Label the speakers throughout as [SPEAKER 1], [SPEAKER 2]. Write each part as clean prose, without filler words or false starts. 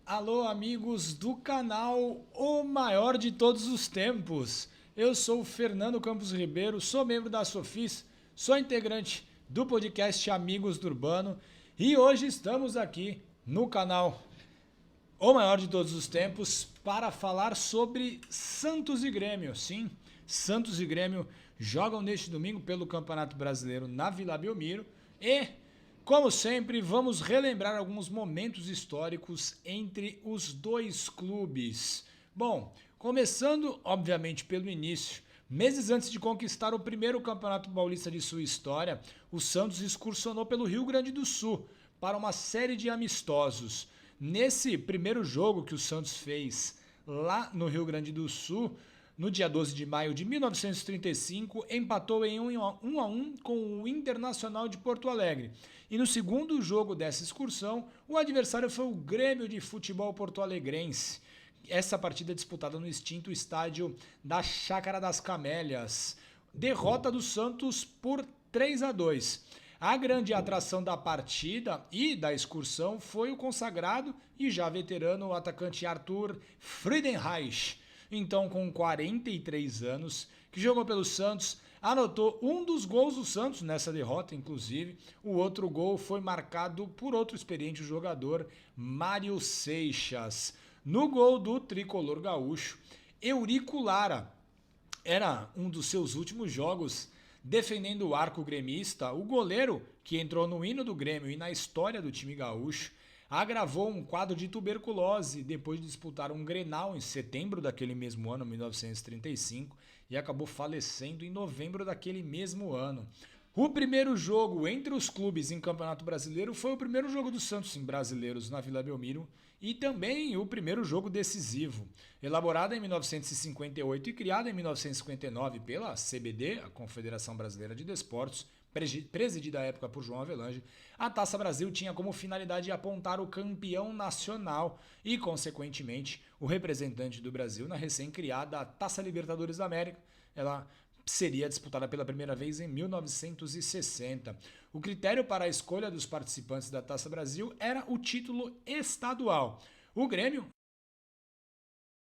[SPEAKER 1] Alô, amigos do canal O Maior de Todos os Tempos. Eu sou o Fernando Campos Ribeiro, sou membro da Sofis, sou integrante do podcast Amigos do Urbano e hoje estamos aqui no canal O Maior de Todos os Tempos para falar sobre Santos e Grêmio. Sim, Santos e Grêmio jogam neste domingo pelo Campeonato Brasileiro na Vila Belmiro e, como sempre, vamos relembrar alguns momentos históricos entre os dois clubes. Bom, começando, obviamente, pelo início. Meses antes de conquistar o primeiro Campeonato Paulista de sua história, o Santos excursionou pelo Rio Grande do Sul para uma série de amistosos. Nesse primeiro jogo que o Santos fez lá no Rio Grande do Sul, no dia 12 de maio de 1935, empatou em 1-1 com o Internacional de Porto Alegre. E no segundo jogo dessa excursão, o adversário foi o Grêmio de Futebol Porto-Alegrense. Essa partida é disputada no extinto estádio da Chácara das Camélias. Derrota do Santos por 3-2. A grande atração da partida e da excursão foi o consagrado e já veterano atacante Arthur Friedenreich. Então, com 43 anos, que jogou pelo Santos, anotou um dos gols do Santos nessa derrota, inclusive. O outro gol foi marcado por outro experiente jogador, Mário Seixas. No gol do tricolor gaúcho, Eurico Lara. Era um dos seus últimos jogos defendendo o arco gremista. O goleiro, que entrou no hino do Grêmio e na história do time gaúcho, agravou um quadro de tuberculose depois de disputar um Grenal em setembro daquele mesmo ano, 1935, e acabou falecendo em novembro daquele mesmo ano. O primeiro jogo entre os clubes em Campeonato Brasileiro foi o primeiro jogo do Santos em Brasileiros na Vila Belmiro e também o primeiro jogo decisivo. Elaborada em 1958 e criada em 1959 pela CBD, a Confederação Brasileira de Desportos, presidida à época por João Avelange, a Taça Brasil tinha como finalidade apontar o campeão nacional e, consequentemente, o representante do Brasil na recém-criada Taça Libertadores da América. Ela seria disputada pela primeira vez em 1960. O critério para a escolha dos participantes da Taça Brasil era o título estadual. O Grêmio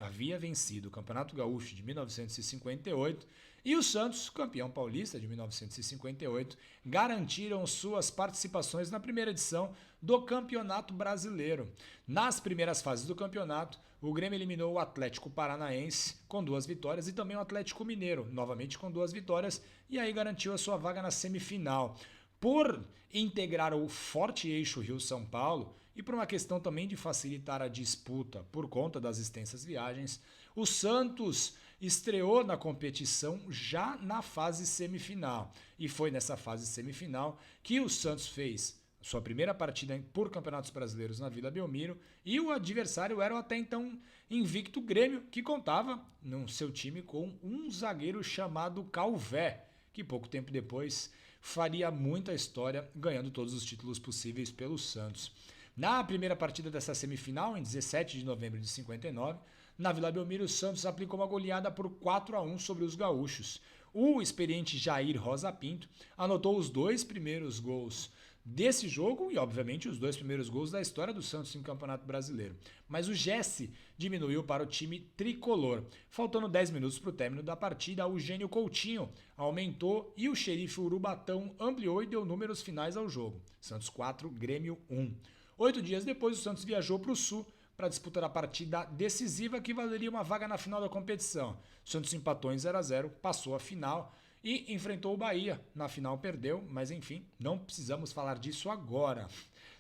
[SPEAKER 1] havia vencido o Campeonato Gaúcho de 1958 e o Santos, campeão paulista de 1958, garantiram suas participações na primeira edição do Campeonato Brasileiro. Nas primeiras fases do campeonato, o Grêmio eliminou o Atlético Paranaense com 2 vitórias e também o Atlético Mineiro, novamente com 2 vitórias, e aí garantiu a sua vaga na semifinal. Por integrar o forte eixo Rio-São Paulo e por uma questão também de facilitar a disputa por conta das extensas viagens, o Santos estreou na competição já na fase semifinal. E foi nessa fase semifinal que o Santos fez sua primeira partida por Campeonatos Brasileiros na Vila Belmiro e o adversário era o até então invicto Grêmio, que contava no seu time com um zagueiro chamado Calvé, que pouco tempo depois faria muita história, ganhando todos os títulos possíveis pelo Santos. Na primeira partida dessa semifinal, em 17 de novembro de 59, na Vila Belmiro, o Santos aplicou uma goleada por 4-1 sobre os gaúchos. O experiente Jair Rosa Pinto anotou os 2 primeiros gols desse jogo e, obviamente, os 2 primeiros gols da história do Santos em Campeonato Brasileiro. Mas o Jesse diminuiu para o time tricolor. Faltando 10 minutos para o término da partida, o Gênio Coutinho aumentou e o Xerife Urubatão ampliou e deu números finais ao jogo. Santos 4, Grêmio 1. 8 dias depois, o Santos viajou para o Sul para disputar a partida decisiva que valeria uma vaga na final da competição. O Santos empatou em 0-0, passou a final e enfrentou o Bahia. Na final perdeu, mas enfim, não precisamos falar disso agora.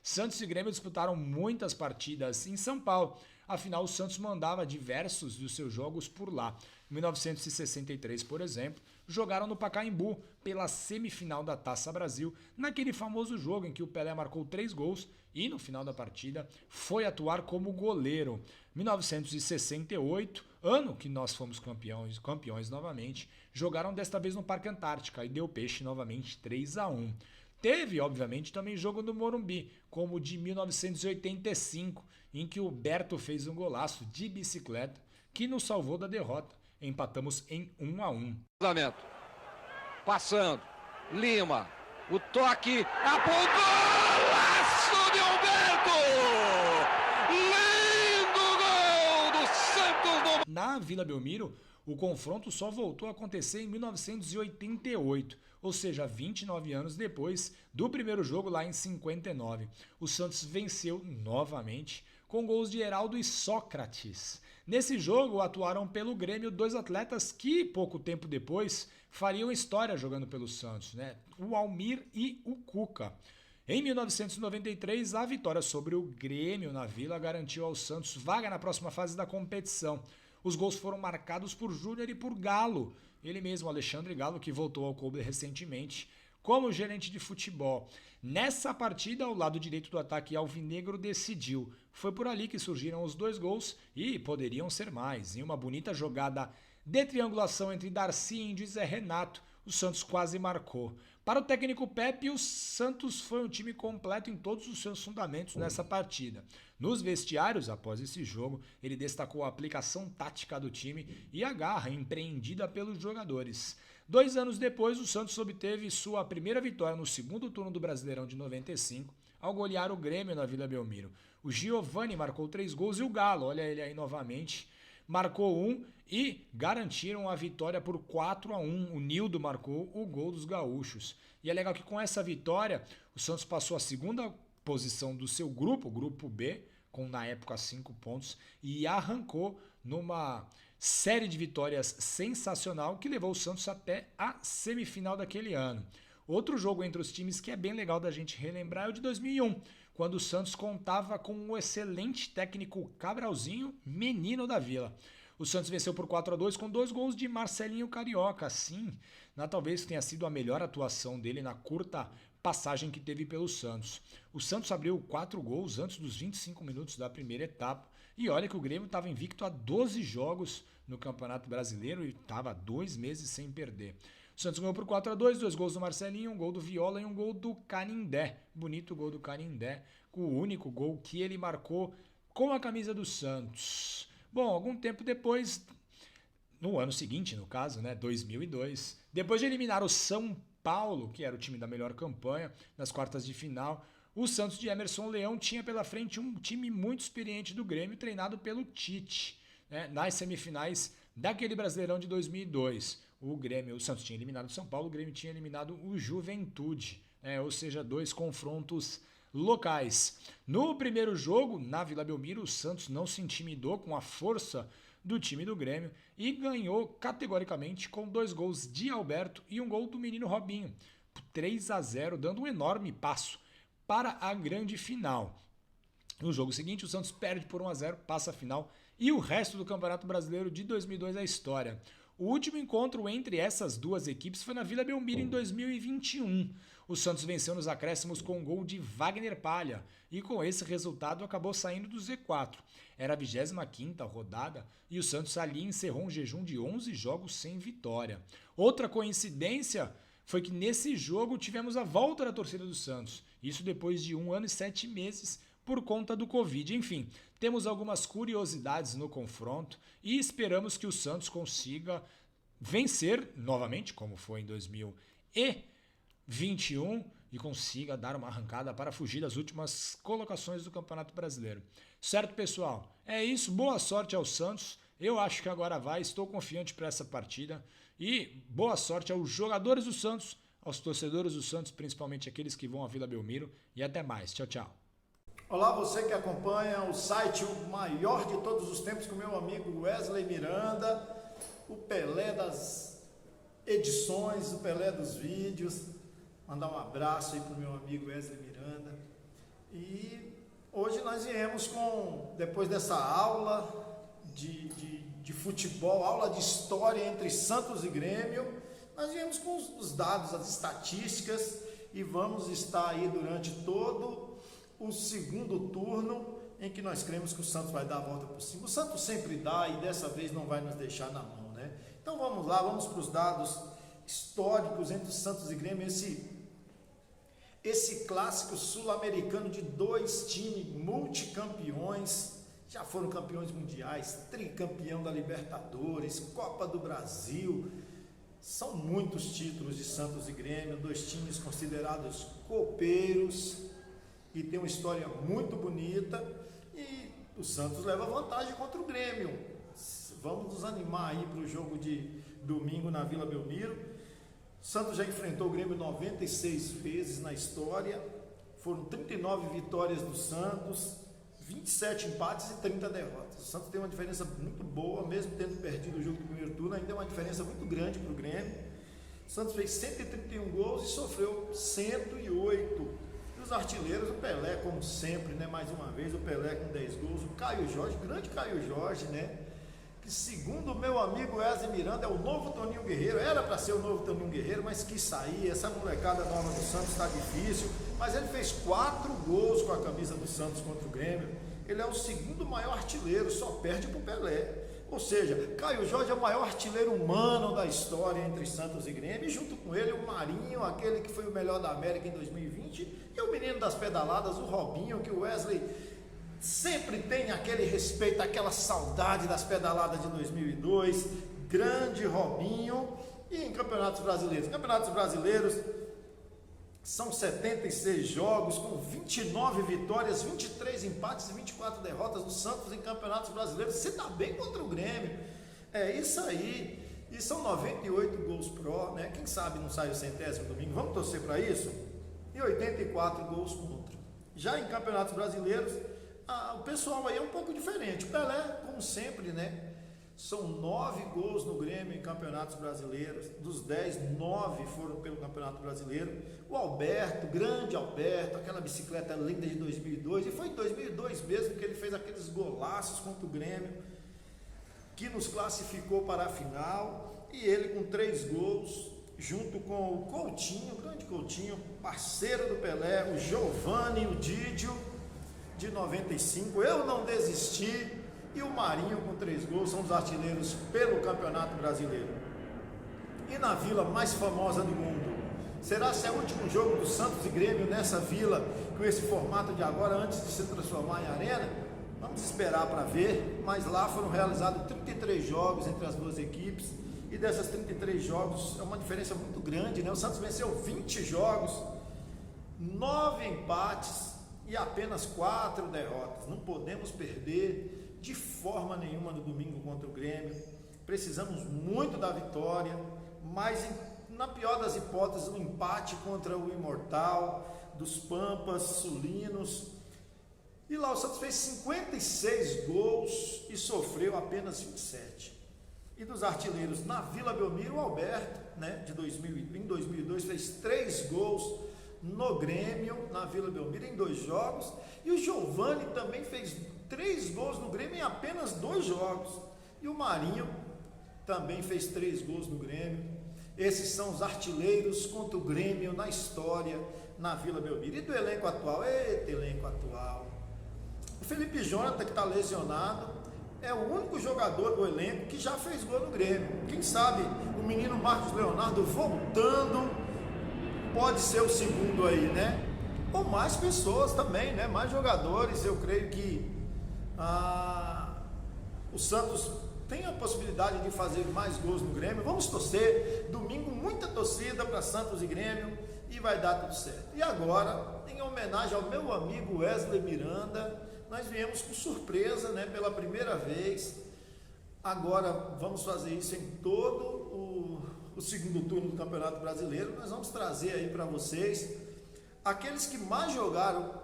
[SPEAKER 1] Santos e Grêmio disputaram muitas partidas em São Paulo. Afinal, o Santos mandava diversos dos seus jogos por lá. Em 1963, por exemplo, jogaram no Pacaembu pela semifinal da Taça Brasil, naquele famoso jogo em que o Pelé marcou 3 gols e, no final da partida, foi atuar como goleiro. 1968, ano que nós fomos campeões novamente, jogaram desta vez no Parque Antártica e deu peixe novamente 3-1. Teve, obviamente, também jogo no Morumbi, como o de 1985, em que o Berto fez um golaço de bicicleta que nos salvou da derrota. Empatamos em 1-1.
[SPEAKER 2] Passando, Lima, o toque, apontou, laço de Humberto!
[SPEAKER 1] na Vila Belmiro, o confronto só voltou a acontecer em 1988, ou seja, 29 anos depois do primeiro jogo lá em 59. O Santos venceu novamente com gols de Heraldo e Sócrates. Nesse jogo atuaram pelo Grêmio dois atletas que, pouco tempo depois, fariam história jogando pelo Santos, né? O Almir e o Cuca. Em 1993, a vitória sobre o Grêmio na Vila garantiu ao Santos vaga na próxima fase da competição. Os gols foram marcados por Júnior e por Galo, ele mesmo, Alexandre Galo, que voltou ao clube recentemente como gerente de futebol. Nessa partida, o lado direito do ataque alvinegro decidiu. Foi por ali que surgiram os dois gols e poderiam ser mais. Em uma bonita jogada de triangulação entre Darcy, Índio e Zé Renato, o Santos quase marcou. Para o técnico Pepe, o Santos foi um time completo em todos os seus fundamentos nessa partida. Nos vestiários, após esse jogo, ele destacou a aplicação tática do time e a garra empreendida pelos jogadores. 2 anos depois, o Santos obteve sua primeira vitória no segundo turno do Brasileirão de 95, ao golear o Grêmio na Vila Belmiro. O Giovani marcou 3 gols e o Galo, olha ele aí novamente, marcou 1 e garantiram a vitória por 4-1. O Nildo marcou o gol dos gaúchos. E é legal que com essa vitória, o Santos passou a segunda posição do seu grupo, o grupo B, com na época 5 pontos, e arrancou numa série de vitórias sensacional que levou o Santos até a semifinal daquele ano. Outro jogo entre os times que é bem legal da gente relembrar é o de 2001, quando o Santos contava com o excelente técnico Cabralzinho, menino da Vila. O Santos venceu por 4-2 com 2 gols de Marcelinho Carioca. Sim, talvez tenha sido a melhor atuação dele na curta passagem que teve pelo Santos. O Santos abriu 4 gols antes dos 25 minutos da primeira etapa. E olha que o Grêmio estava invicto a 12 jogos no Campeonato Brasileiro e estava 2 meses sem perder. O Santos ganhou por 4-2, 2 gols do Marcelinho, um gol do Viola e um gol do Canindé. Bonito gol do Canindé, o único gol que ele marcou com a camisa do Santos. Bom, algum tempo depois, no ano seguinte, no caso, 2002, depois de eliminar o São Paulo, que era o time da melhor campanha, nas quartas de final, o Santos de Emerson Leão tinha pela frente um time muito experiente do Grêmio, treinado pelo Tite, nas semifinais daquele Brasileirão de 2002. O Santos tinha eliminado o São Paulo, o Grêmio tinha eliminado o Juventude, ou seja, 2 confrontos locais. No primeiro jogo, na Vila Belmiro, o Santos não se intimidou com a força do time do Grêmio e ganhou categoricamente com 2 gols de Alberto e um gol do menino Robinho, 3-0, dando um enorme passo para a grande final. No jogo seguinte, o Santos perde por 1-0, passa a final e o resto do Campeonato Brasileiro de 2002 é história. O último encontro entre essas duas equipes foi na Vila Belmiro em 2021. O Santos venceu nos acréscimos com um gol de Wagner Palha e com esse resultado acabou saindo do Z4. Era a 25ª rodada e o Santos ali encerrou um jejum de 11 jogos sem vitória. Outra coincidência foi que nesse jogo tivemos a volta da torcida do Santos, isso depois de 1 ano e 7 meses por conta do Covid. Enfim, temos algumas curiosidades no confronto e esperamos que o Santos consiga vencer novamente, como foi em 2021, e consiga dar uma arrancada para fugir das últimas colocações do Campeonato Brasileiro. Certo, pessoal? É isso, boa sorte ao Santos. Eu acho que agora vai, estou confiante para essa partida e boa sorte aos jogadores do Santos, aos torcedores do Santos, principalmente aqueles que vão à Vila Belmiro, e até mais. Tchau, tchau.
[SPEAKER 3] Olá, você que acompanha o site o maior de todos os tempos com meu amigo Wesley Miranda, o Pelé das edições, o Pelé dos vídeos. Mandar um abraço aí pro meu amigo Wesley Miranda. E hoje nós viemos depois dessa aula de futebol, aula de história entre Santos e Grêmio, nós viemos com os dados, as estatísticas, e vamos estar aí durante todo o segundo turno, em que nós cremos que o Santos vai dar a volta por cima. O Santos sempre dá e dessa vez não vai nos deixar na mão, né? Então vamos lá, vamos para os dados históricos entre Santos e Grêmio, esse clássico sul-americano de 2 times multicampeões, já foram campeões mundiais, tricampeão da Libertadores, Copa do Brasil. São muitos títulos de Santos e Grêmio, 2 times considerados copeiros e tem uma história muito bonita, e o Santos leva vantagem contra o Grêmio. Vamos nos animar aí para o jogo de domingo na Vila Belmiro. O Santos já enfrentou o Grêmio 96 vezes na história. Foram 39 vitórias do Santos, 27 empates e 30 derrotas. O Santos tem uma diferença muito boa, mesmo tendo perdido o jogo do primeiro turno, ainda é uma diferença muito grande para o Grêmio. O Santos fez 131 gols e sofreu 108. E os artilheiros, o Pelé, como sempre, né? Mais uma vez, o Pelé com 10 gols. O Caio Jorge, grande Caio Jorge, né? Que segundo o meu amigo Wesley Miranda é o novo Toninho Guerreiro. Era para ser o novo Toninho Guerreiro, mas quis sair. Essa molecada nova do Santos está difícil. Mas ele fez 4 gols com a camisa do Santos contra o Grêmio. Ele é o segundo maior artilheiro, só perde para o Pelé. Ou seja, Caio Jorge é o maior artilheiro humano da história entre Santos e Grêmio, e junto com ele o Marinho, aquele que foi o melhor da América em 2020, e o menino das pedaladas, o Robinho, que o Wesley sempre tem aquele respeito, aquela saudade das pedaladas de 2002, grande Robinho. E em campeonatos brasileiros são 76 jogos, com 29 vitórias, 23 empates e 24 derrotas do Santos em campeonatos brasileiros. Você está bem contra o Grêmio. É isso aí. E são 98 gols pró, né? Quem sabe não sai o 100º domingo. Vamos torcer para isso? E 84 gols contra. Já em campeonatos brasileiros, o pessoal aí é um pouco diferente. O Pelé, como sempre, né? São 9 gols no Grêmio em campeonatos brasileiros. Dos 10, 9 foram pelo Campeonato Brasileiro. O Alberto, grande Alberto, aquela bicicleta linda de 2002. E foi em 2002 mesmo que ele fez aqueles golaços contra o Grêmio, que nos classificou para a final. E ele com 3 gols, junto com o Coutinho, o grande Coutinho, parceiro do Pelé, o Giovani, o Didio, de 95. Eu não desisti. E o Marinho com 3 gols, são os artilheiros pelo Campeonato Brasileiro. E na vila mais famosa do mundo, será se é o último jogo do Santos e Grêmio nessa vila, com esse formato de agora, antes de se transformar em arena? Vamos esperar para ver, mas lá foram realizados 33 jogos entre as duas equipes, e dessas 33 jogos é uma diferença muito grande, né? O Santos venceu 20 jogos, 9 empates e apenas 4 derrotas. Não podemos perder de forma nenhuma no domingo contra o Grêmio. Precisamos muito da vitória, mas na pior das hipóteses, um empate contra o Imortal dos Pampas Sulinos. E lá o Santos fez 56 gols e sofreu apenas 27. E dos artilheiros na Vila Belmiro, o Alberto, né, em 2002 fez 3 gols no Grêmio, na Vila Belmiro, em 2 jogos. E o Giovani também fez 3 gols no Grêmio em apenas 2 jogos. E o Marinho também fez 3 gols no Grêmio. Esses são os artilheiros contra o Grêmio na história, na Vila Belmiro. E do elenco atual? Eita, elenco atual. O Felipe Jonathan, que está lesionado, é o único jogador do elenco que já fez gol no Grêmio. Quem sabe o menino Marcos Leonardo voltando pode ser o segundo aí, né? Ou mais pessoas também, né? Mais jogadores. Eu creio que o Santos tem a possibilidade de fazer mais gols no Grêmio. Vamos torcer. Domingo, muita torcida para Santos e Grêmio, e vai dar tudo certo. E agora, em homenagem ao meu amigo Wesley Miranda, nós viemos com surpresa, né? Pela primeira vez. Agora vamos fazer isso em todo o segundo turno do Campeonato Brasileiro. Nós vamos trazer aí para vocês aqueles que mais jogaram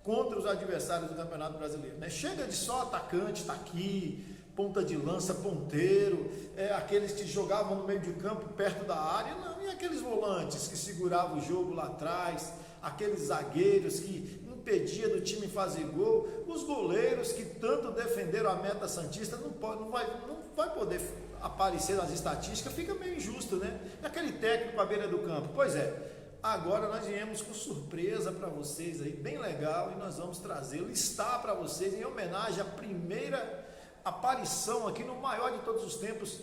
[SPEAKER 3] contra os adversários do Campeonato Brasileiro, né? Chega de só atacante, tá aqui, ponta de lança, ponteiro, aqueles que jogavam no meio de campo, perto da área, não, e aqueles volantes que seguravam o jogo lá atrás, aqueles zagueiros que impediam do time fazer gol, os goleiros que tanto defenderam a meta santista, não vai poder aparecer nas estatísticas, fica meio injusto, né? E aquele técnico à beira do campo, pois é. Agora nós viemos com surpresa para vocês aí, bem legal, e nós vamos trazer, listar para vocês em homenagem à primeira aparição aqui no maior de todos os tempos,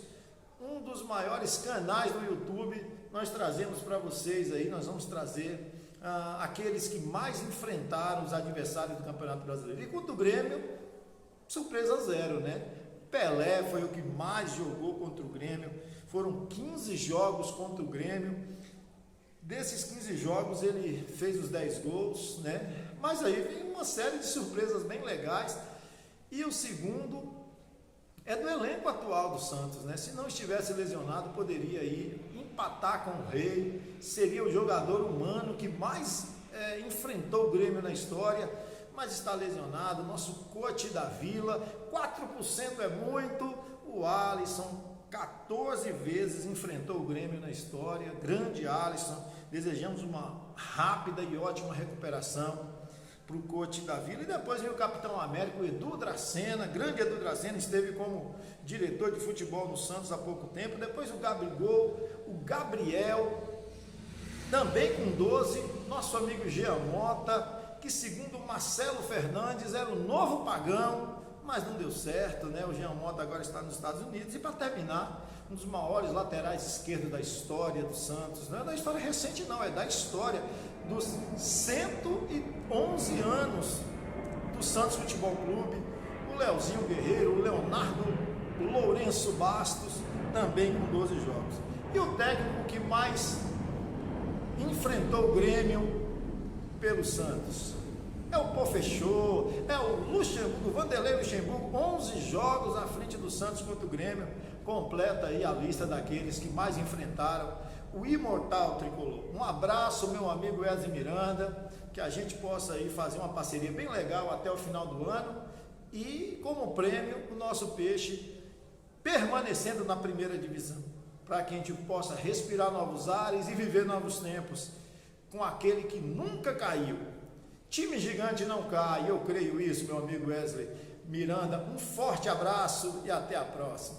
[SPEAKER 3] um dos maiores canais do YouTube. Nós trazemos para vocês aí, nós vamos trazer aqueles que mais enfrentaram os adversários do Campeonato Brasileiro. E quanto o Grêmio, surpresa zero, né? Pelé foi o que mais jogou contra o Grêmio, foram 15 jogos contra o Grêmio. Desses 15 jogos ele fez os 10 gols, né? Mas aí vem uma série de surpresas bem legais. E o segundo é do elenco atual do Santos, né? Se não estivesse lesionado, poderia ir empatar com o Rei, seria o jogador humano que mais enfrentou o Grêmio na história, mas está lesionado. Nosso coach da Vila, 4% é muito. O Alisson, 14 vezes enfrentou o Grêmio na história. Grande Alisson, desejamos uma rápida e ótima recuperação para o coach da Vila. E depois veio o capitão América, o Edu Dracena, grande Edu Dracena, esteve como diretor de futebol no Santos há pouco tempo. Depois o Gabigol, o Gabriel, também com 12, nosso amigo Jean Mota, que segundo Marcelo Fernandes era o novo Pagão, mas não deu certo, né? O Jean Mota agora está nos Estados Unidos. E para terminar, um dos maiores laterais esquerdos da história do Santos, não é da história recente não, é da história dos 111 anos do Santos Futebol Clube, o Leozinho Guerreiro, o Leonardo Lourenço Bastos, também com 12 jogos. E o técnico que mais enfrentou o Grêmio pelo Santos é o Pofechô, é o Luxemburgo, o Vanderlei Luxemburgo, 11 jogos à frente do Santos contra o Grêmio, completa aí a lista daqueles que mais enfrentaram o imortal tricolor. Um abraço, meu amigo Wesley Miranda, que a gente possa aí fazer uma parceria bem legal até o final do ano e como prêmio o nosso peixe permanecendo na primeira divisão, para que a gente possa respirar novos ares e viver novos tempos com aquele que nunca caiu. Time gigante não cai, eu creio isso, meu amigo Wesley Miranda. Um forte abraço e até a próxima.